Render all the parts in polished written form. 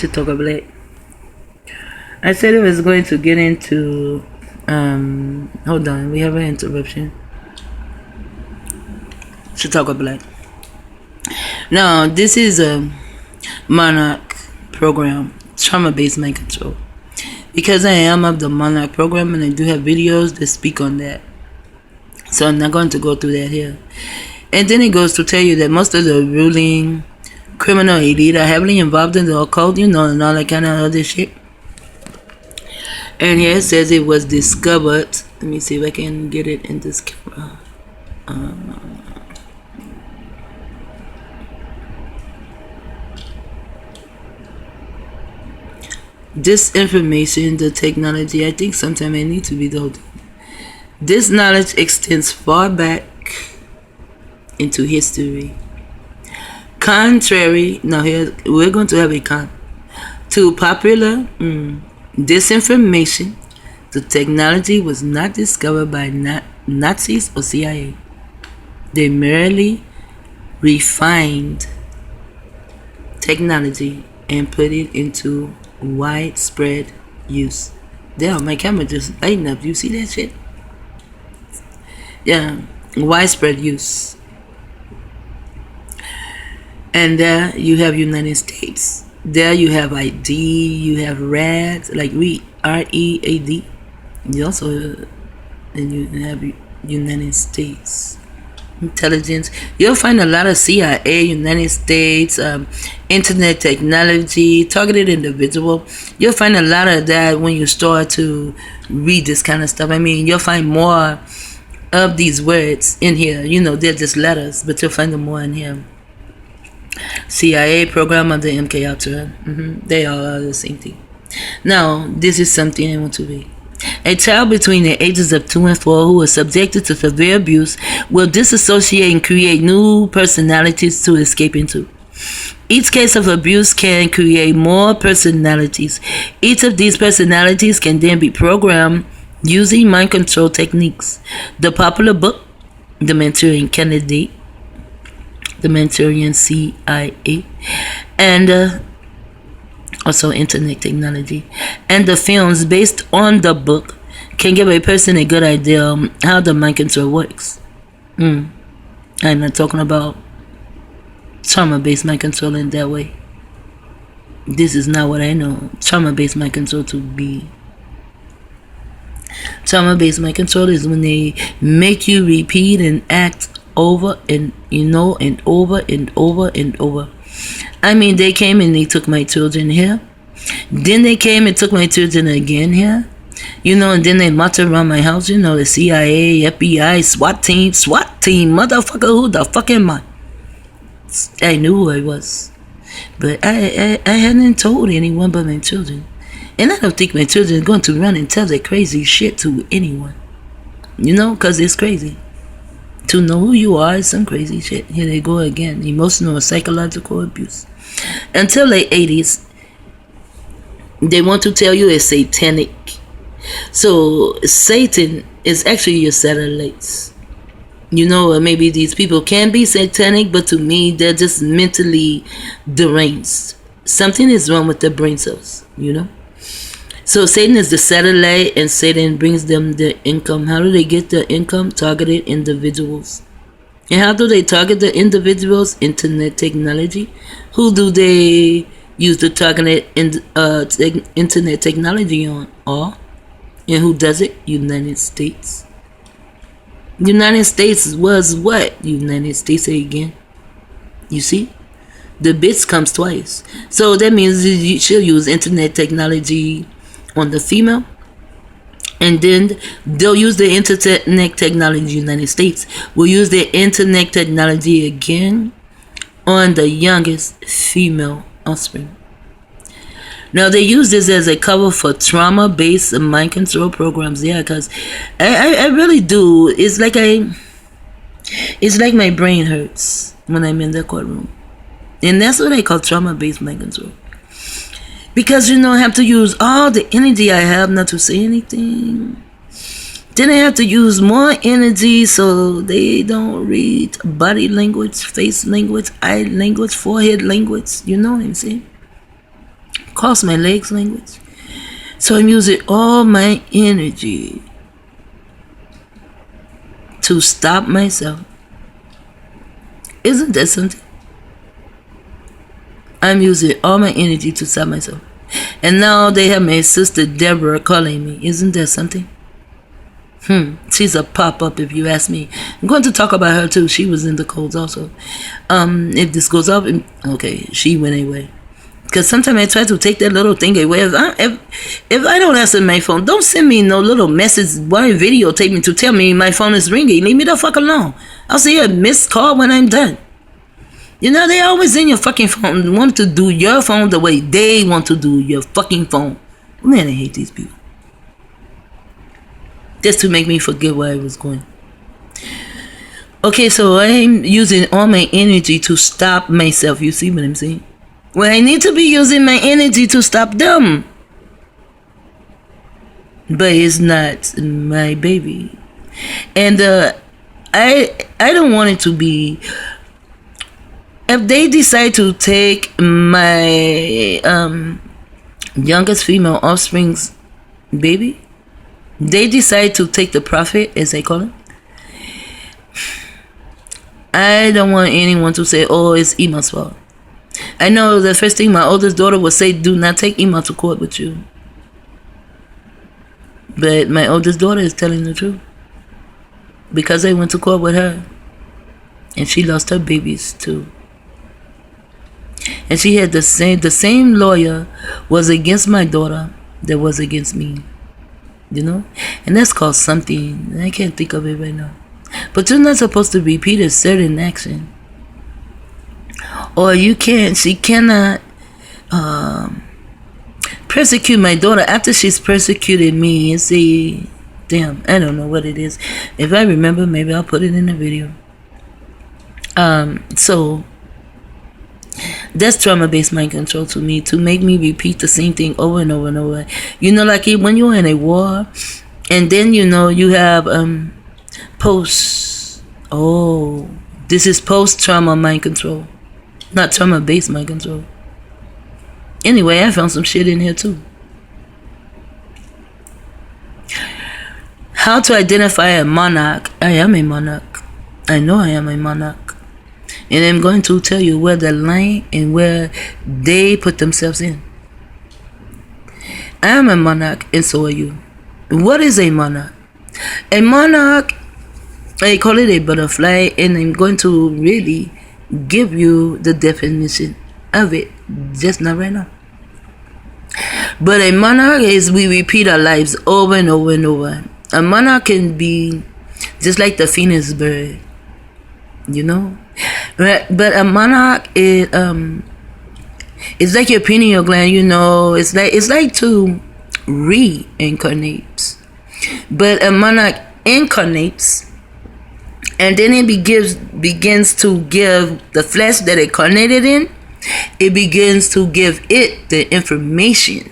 should talk about it. I said it was going to get into hold on, we have an interruption. Should talk about it. Now this is a Monarch program, trauma-based mind control. Because I am of the Monarch program and I do have videos that speak on that. So I'm not going to go through that here. And then it goes to tell you that most of the ruling criminal elite are heavily involved in the occult, and all that kind of other shit. And here it says it was discovered. Let me see if I can get it in this camera. This information, the technology, I think sometimes it needs to be the whole thing. This knowledge extends far back into history. Contrary, now here we're going to have a to popular disinformation, the technology was not discovered by Nazis or CIA. They merely refined technology and put it into widespread use. Damn, my camera just lighting up. You see that shit? Yeah, widespread use. And there you have United States. There you have ID. You have RAD, like READ. You also, and you have United States intelligence. You'll find a lot of CIA, United States, internet technology, targeted individual. You'll find a lot of that when you start to read this kind of stuff. I mean, you'll find more of these words in here. You know, they're just letters, but you'll find them more in here. CIA program of the MK Ultra. They all are the same thing. Now, this is something I want to read. A child between the ages of 2 and 4 who is subjected to severe abuse will disassociate and create new personalities to escape into. Each case of abuse can create more personalities. Each of these personalities can then be programmed using mind control techniques. The popular book, The Manchurian Candidate, The Manchurian CIA, and also internet technology, and the films based on the book can give a person a good idea how the mind control works. I'm not talking about trauma-based mind control in that way. This is not what I know trauma-based mind control to be. Trauma-based mind control is when they make you repeat and act over and and over and over and over. I mean, they came and they took my children here. Then they came and took my children again here. And then they marched around my house. The CIA, FBI, SWAT team, motherfucker, who the fuck am I? I knew who I was. But I hadn't told anyone but my children. And I don't think my children are going to run and tell that crazy shit to anyone. Because it's crazy. To know who you are is some crazy shit. Here they go again. Emotional or psychological abuse. Until late 80s, they want to tell you it's satanic. So Satan is actually your satellites. Maybe these people can be satanic, but to me, they're just mentally deranged. Something is wrong with their brain cells, So Satan is the satellite, and Satan brings them their income. How do they get their income? Targeted individuals. And how do they target the individuals? Internet technology. Who do they use the targeted internet technology on? And who does it? United States. United States was what? United States, say again. You see? The bitch comes twice. So that means she'll use internet technology on the female, and then they'll use the internet technology. United States will use their internet technology again on the youngest female offspring. Now they use this as a cover for trauma-based mind control programs. Yeah, because I really do. It's like my brain hurts when I'm in the courtroom, and that's what I call trauma-based mind control. Because I have to use all the energy I have not to say anything. Then I have to use more energy so they don't read body language, face language, eye language, forehead language. You know what I'm saying? cross my legs language. So I'm using all my energy to stop myself. Isn't that something? I'm using all my energy to stop myself. And now they have my sister Deborah calling me. Isn't that something? She's a pop-up if you ask me. I'm going to talk about her too. She was in the codes also. If this goes up, okay, she went away. Because sometimes I try to take that little thing away. If I don't answer my phone, don't send me no little message while videotape me to tell me my phone is ringing. Leave me the fuck alone. I'll see a missed call when I'm done. You know, they always in your fucking phone. Want to do your phone the way they want to do your fucking phone. Man, I hate these people. Just to make me forget where I was going. Okay, so I'm using all my energy to stop myself. You see what I'm saying? Well, I need to be using my energy to stop them. But it's not my baby. And I don't want it to be... If they decide to take my youngest female offspring's baby, they decide to take the prophet, as they call it, I don't want anyone to say, oh, it's Ima's fault. I know the first thing my oldest daughter would say, do not take Ima to court with you. But my oldest daughter is telling the truth. Because I went to court with her. And she lost her babies too. And she had the same lawyer was against my daughter that was against me. You know? And that's called something. I can't think of it right now. But you're not supposed to repeat a certain action. Or she cannot persecute my daughter after she's persecuted me and say, damn, I don't know what it is. If I remember, maybe I'll put it in the video. So that's trauma-based mind control to me, to make me repeat the same thing over and over and over. You know, like when you're in a war, and then you know you have post. Oh, this is post-trauma mind control, not trauma-based mind control. Anyway, I found some shit in here too. How to identify a monarch. I am a monarch. I know I am a monarch. And I'm going to tell you where the line and where they put themselves in. I am a monarch and so are you. What is a monarch? A monarch, I call it a butterfly, and I'm going to really give you the definition of it, just not right now. But a monarch is we repeat our lives over and over and over. A monarch can be just like the phoenix bird, you know. But a monarch is it's like your pineal gland, you know. It's like to reincarnate. But a monarch incarnates, and then it begins to give the flesh that it incarnated in. It begins to give it the information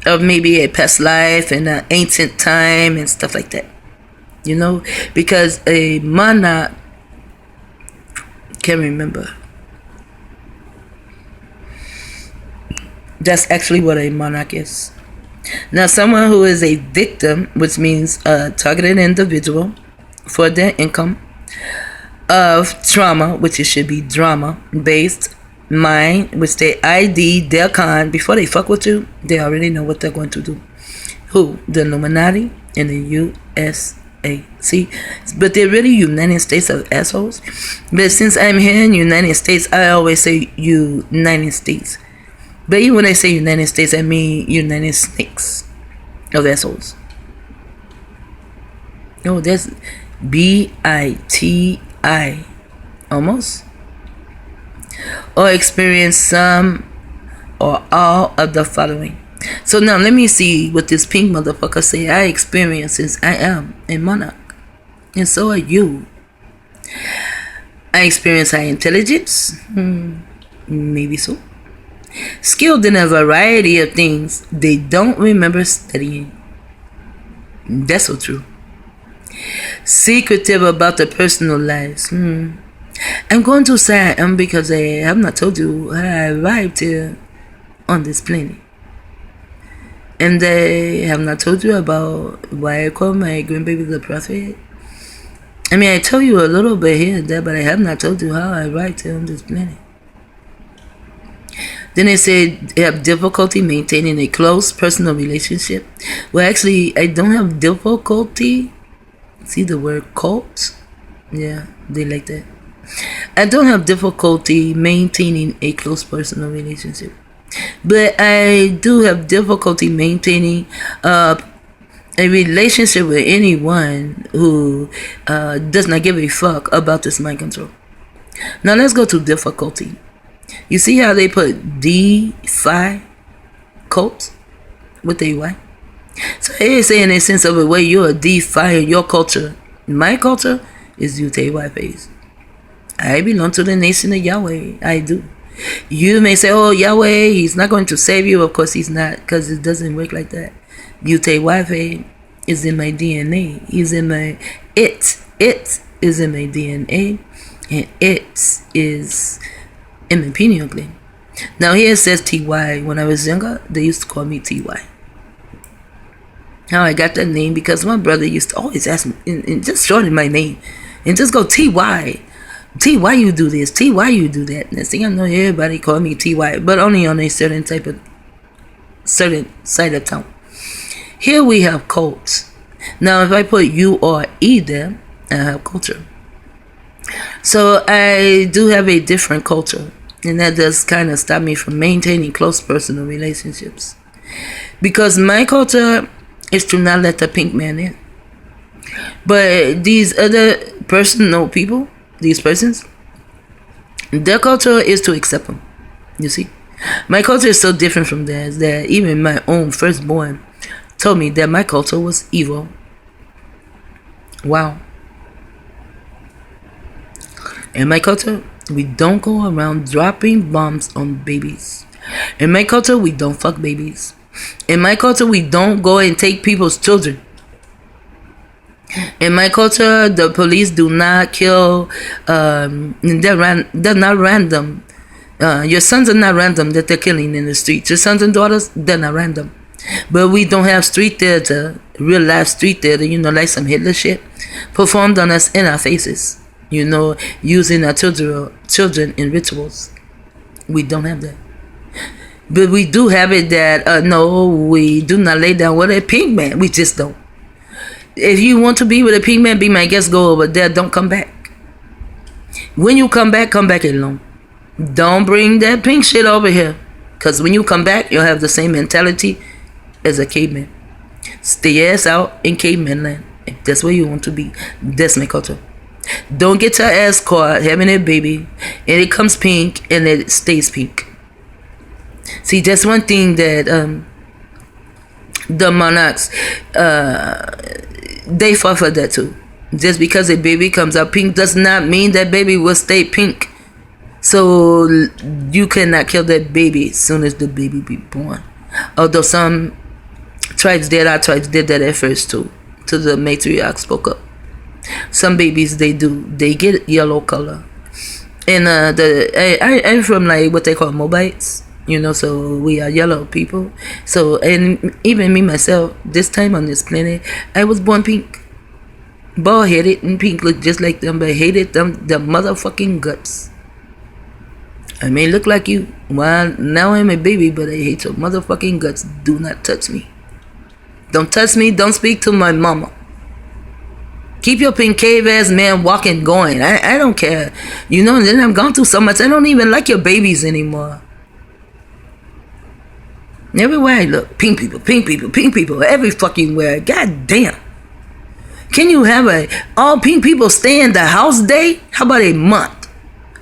of maybe a past life and an ancient time and stuff like that. You know, because a monarch, can't remember. That's actually what a monarch is. Now, someone who is a victim, which means a targeted individual for their income of trauma, which it should be drama-based mind, which they ID their kind before they fuck with you. They already know what they're going to do. Who? The Illuminati and the USA. See, but they're really United States of assholes. But since I'm here in United States, I always say United States. But even when I say United States, I mean United Snakes of assholes. Oh, that's BITI. Almost. Or experience some or all of the following. So now let me see what this pink motherfucker say I experience since I am a monarch. And so are you. I experience high intelligence. Maybe so. Skilled in a variety of things they don't remember studying. That's so true. Secretive about their personal lives. I'm going to say I am because I have not told you how I arrived here on this planet. And they have not told you about why I call my grandbaby the prophet. I mean, I tell you a little bit here and there, but I have not told you how I arrived here on this planet. Then they said they have difficulty maintaining a close personal relationship. Well, actually, I don't have difficulty. See the word cult? Yeah, they like that. I don't have difficulty maintaining a close personal relationship. But I do have difficulty maintaining a relationship with anyone who does not give a fuck about this mind control. Now let's go to difficulty. You see how they put DeFi cult with a Y? So they say in a sense of a way you're a DeFi in your culture. My culture is UTY phase. I belong to the nation of Yahweh. I do. You may say, oh, Yahweh, he's not going to save you. Of course he's not, because it doesn't work like that. UTY is in my DNA. He's in my it. It is in my DNA. And it is in my pineal gland. Now here it says TY. When I was younger, they used to call me TY. How I got that name, because my brother used to always ask me, and just shorten my name, and just go TY. T, why you do this? T, why you do that? Next thing I know, everybody call me TY, but only on a certain side of town. Here we have cults. Now, if I put U or E there, I have culture. So I do have a different culture, and that does kind of stop me from maintaining close personal relationships, because my culture is to not let the pink man in. But these other personal people, these persons, their culture is to accept them. You see, my culture is so different from theirs that even my own firstborn told me that my culture was evil. Wow. In my culture, we don't go around dropping bombs on babies. In my culture, we don't fuck babies. In my culture, we don't go and take people's children. In my culture, the police do not kill. They're not random. Your sons are not random that they're killing in the streets. Your sons and daughters, they're not random. But we don't have street theater, real life street theater, like some Hitler shit, performed on us in our faces, using our children in rituals. We don't have that. But we do have it that, no, we do not lay down with a pink man. We just don't. If you want to be with a pink man, be my guest, go over there. Don't come back. When you come back alone. Don't bring that pink shit over here. Because when you come back, you'll have the same mentality as a caveman. Stay your ass out in caveman land. If that's where you want to be, that's my culture. Don't get your ass caught having a baby and it comes pink and it stays pink. See, that's one thing that the monarchs, they fought for that too. Just because a baby comes out pink does not mean that baby will stay pink. So you cannot kill that baby as soon as the baby be born. Although some tribes did that at first too. Till the matriarch spoke up. Some babies they get yellow color. And I'm from like what they call Moabites. So we are yellow people. So, and even me myself, this time on this planet, I was born pink. Bald headed and pink, look just like them, but hated them, the motherfucking guts. I may look like you. Well, now I'm a baby, but I hate your motherfucking guts. Do not touch me. Don't touch me, don't speak to my mama. Keep your pink cave ass man walking going. I don't care. And then I've gone through so much, I don't even like your babies anymore. Everywhere I look, pink people, every fucking where. God damn. Can you have all pink people stay in the house day? How about a month?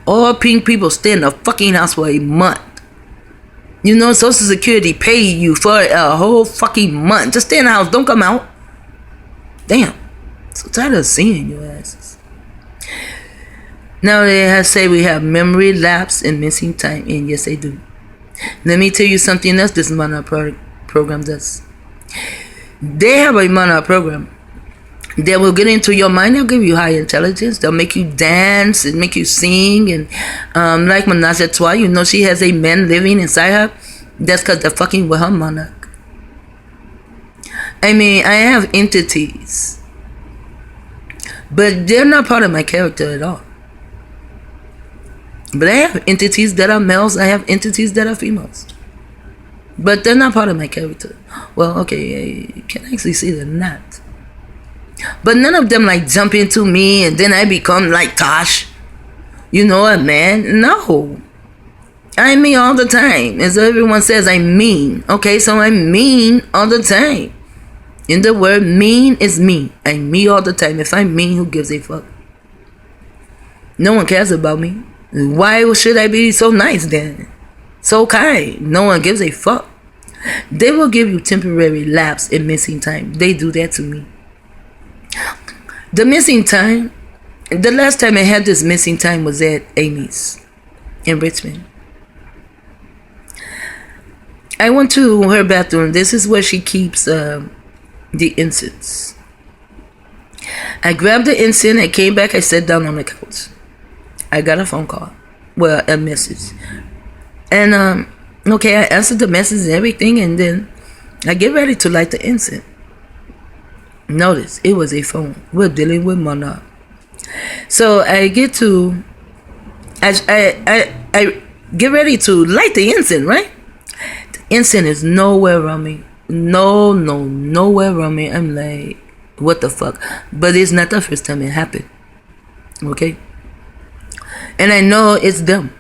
All pink people stay in the fucking house for a month. Social Security pay you for a whole fucking month. Just stay in the house, don't come out. Damn. So tired of seeing your asses. Now they say we have memory lapse and missing time, and yes they do. Let me tell you something else this monarch program does. They have a monarch program that will get into your mind. They'll give you high intelligence. They'll make you dance and make you sing. And like Menage a Trois, she has a man living inside her. That's because they're fucking with her monarch. I mean, I have entities, but they're not part of my character at all. But I have entities that are males, I have entities that are females. But they're not part of my character. Well, okay, I can actually see they're not. But none of them like jump into me and then I become like Tosh. You know what, man? No. I'm me all the time. As everyone says, I'm mean. Okay, so I'm mean all the time. In the word mean is me. I'm me all the time. If I'm mean, who gives a fuck? No one cares about me. Why should I be so nice then? So kind. No one gives a fuck. They will give you temporary lapse in missing time. They do that to me. The missing time, the last time I had this missing time was at Amy's in Richmond. I went to her bathroom. This is where she keeps the incense. I grabbed the incense. I came back. I sat down on the couch. I got a phone call. Well, a message. And, okay, I answered the message and everything. And then I get ready to light the incense. Notice, it was a phone. We're dealing with monarch. So I get to... I get ready to light the incense, right? The incense is nowhere around me. Nowhere around me. I'm like, what the fuck? But it's not the first time it happened. Okay? And I know it's them.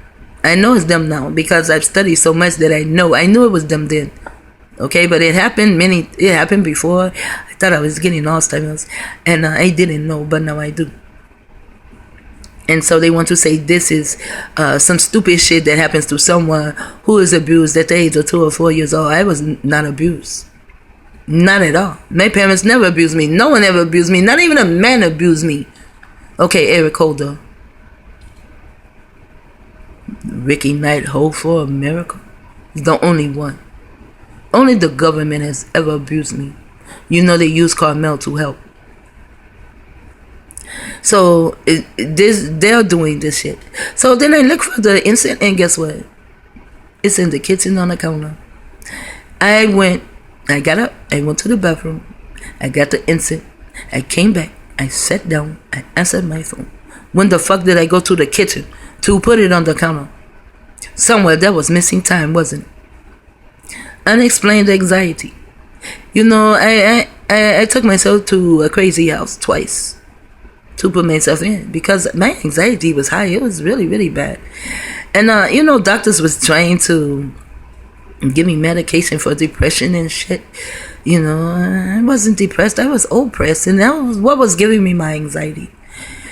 I know it's them now because I've studied so much that I know. I knew it was them then. Okay, but it happened before. I thought I was getting Alzheimer's and I didn't know, but now I do. And so they want to say this is some stupid shit that happens to someone who is abused at the age of 2 or 4 years old. I was not abused. Not at all. My parents never abused me. No one ever abused me. Not even a man abused me. Okay, Eric Holder. Ricky Knight, Hope for a Miracle. He's the only one. Only the government has ever abused me. You know they use Carmel to help. So they're doing this shit. So then I look for the incense and guess what? It's in the kitchen on the counter. I got up, I went to the bathroom, I got the incense, I came back, I sat down, I answered my phone. When the fuck did I go to the kitchen to put it on the counter? Somewhere that was missing time, wasn't it? Unexplained anxiety. You know, I took myself to a crazy house twice to put myself in because my anxiety was high. It was really, really bad. And, you know, doctors was trying to give me medication for depression and shit. You know, I wasn't depressed. I was oppressed. And that was what was giving me my anxiety.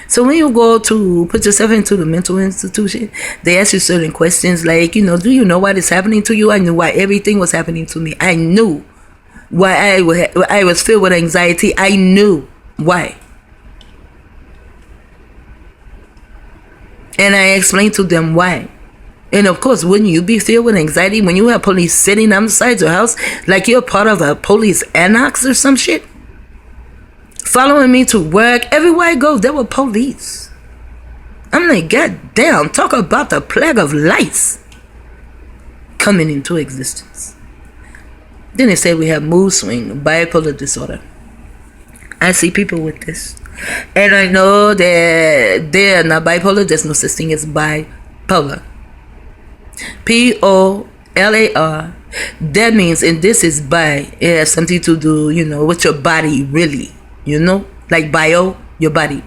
So when you go to put yourself into the mental institution, they ask you certain questions like, you know, do you know why this happening to you? I knew why everything was happening to me. I knew why I was filled with anxiety. I knew why. And I explained to them why. And of course, wouldn't you be filled with anxiety when you have police sitting outside your house like you're part of a police annex or some shit? Following me to work. Everywhere I go, there were police. I'm like, God damn, talk about the plague of lice coming into existence. Then they say we have mood swing, bipolar disorder. I see people with this. And I know that they're not bipolar. There's no such thing as bipolar. P-O-L-A-R. That means, and this is bi, it has something to do, you know, with your body really. You know, like bio, your body.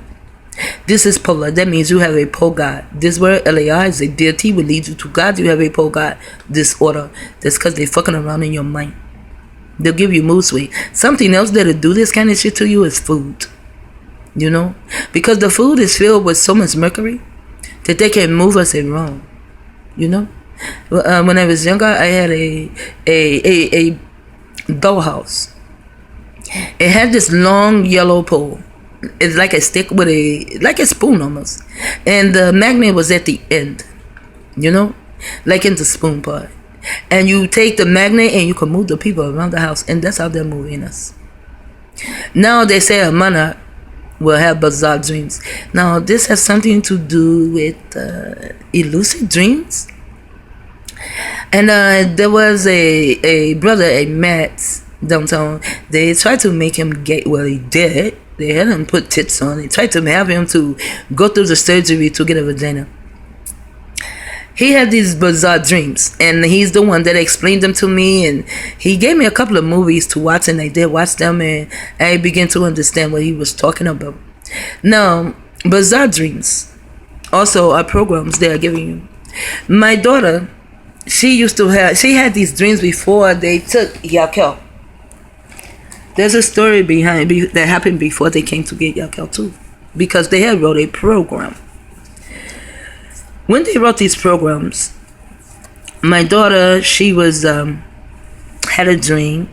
This is polar. That means you have a pole God. This word LAR is a deity will lead you to God. You have a pole God disorder. That's because they're fucking around in your mind. They'll give you mood swing. Something else that'll do this kind of shit to you is food. You know, because the food is filled with so much mercury that they can move us in wrong. You know, when I was younger, I had a dollhouse. It had this long yellow pole. It's like a stick with like a spoon almost. And the magnet was at the end, you know, like in the spoon part. And you take the magnet and you can move the people around the house. And that's how they're moving us. Now they say a monarch will have bizarre dreams. Now this has something to do with lucid dreams. And there was a brother, a Matt downtown. They tried to make him gay. Well, he did. They had him put tits on. They tried to have him to go through the surgery to get a vagina. He had these bizarre dreams, and he's the one that explained them to me, and he gave me a couple of movies to watch, and I did watch them, and I began to understand what he was talking about. Now, bizarre dreams also are programs they are giving you. My daughter, she had these dreams before they took Yakel. There's a story behind that happened before they came to get Yakel too, because they had wrote a program. When they wrote these programs, my daughter, she was had a dream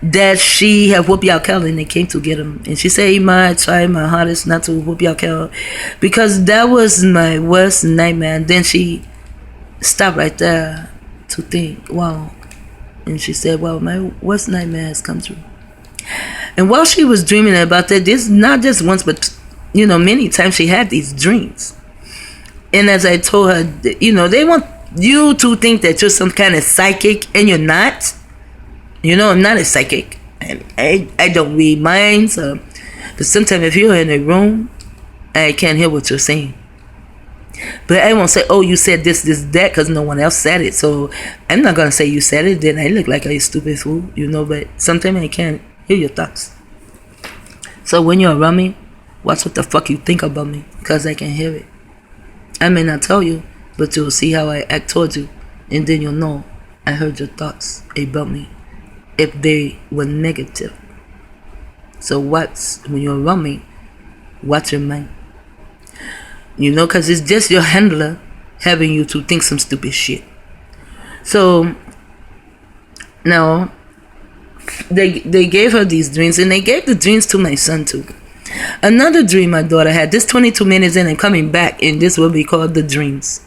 that she had whooped Yakel, and they came to get him. And she said, I tried my hardest not to whoop Yakel because that was my worst nightmare. And then she stopped right there to think, wow. And she said, well, my worst nightmare has come true. And while she was dreaming about that, this not just once, but many times she had these dreams. And as I told her, they want you to think that you're some kind of psychic, and you're not. I'm not a psychic. I don't read minds. But sometimes if you're in a room, I can't hear what you're saying. But I won't say, oh, you said this, that, because no one else said it. So I'm not going to say you said it, then I look like a stupid fool, but sometimes I can't hear your thoughts. So when you're around me, watch what the fuck you think about me, because I can hear it. I may not tell you, but you'll see how I act towards you, and then you'll know I heard your thoughts about me, if they were negative. So when you're around me, watch your mind. Because it's just your handler having you to think some stupid shit. So now they gave her these dreams, and they gave the dreams to my son too. Another dream my daughter had, this 22 minutes in and coming back, and this will be called the dreams.